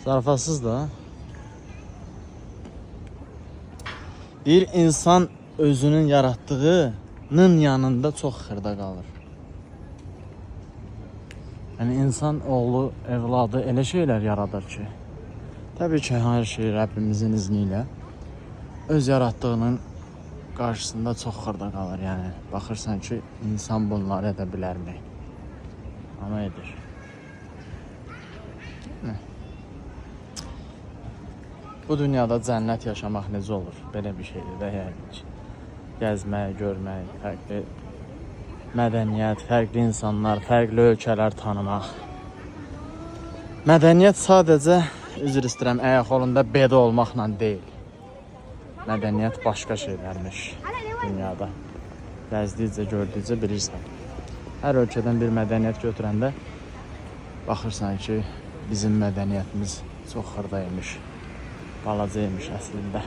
Zarafatsız da. Bir insan özünün yarattığının yanında çox xırda qalır. Yəni insan oğlu, evladı elə şeylər yaradır ki, təbii ki, hər şey Rəbbimizin izni ilə öz yaratdığının qarşısında çox xırda qalır. Yəni baxırsan ki, insan bunları edə bilərmi? Amma edir. Bu dünyada cənnət yaşamaq necə olur? Belə bir şeydir də, yəni ki, gəzmək, görmək, fərqli mədəniyyət, fərqli insanlar, fərqli ölkələr tanımaq. Mədəniyyət sadəcə, üzr istəyirəm, ayaq-yolunda beda olmaqla deyil. Mədəniyyət başqa şeylərmiş dünyada. Gəzdikcə, gördükcə bilirsən. Hər ölkədən bir mədəniyyət götürəndə baxırsan ki, bizim mədəniyyətimiz çox xırdaymış, balacaymış əslində.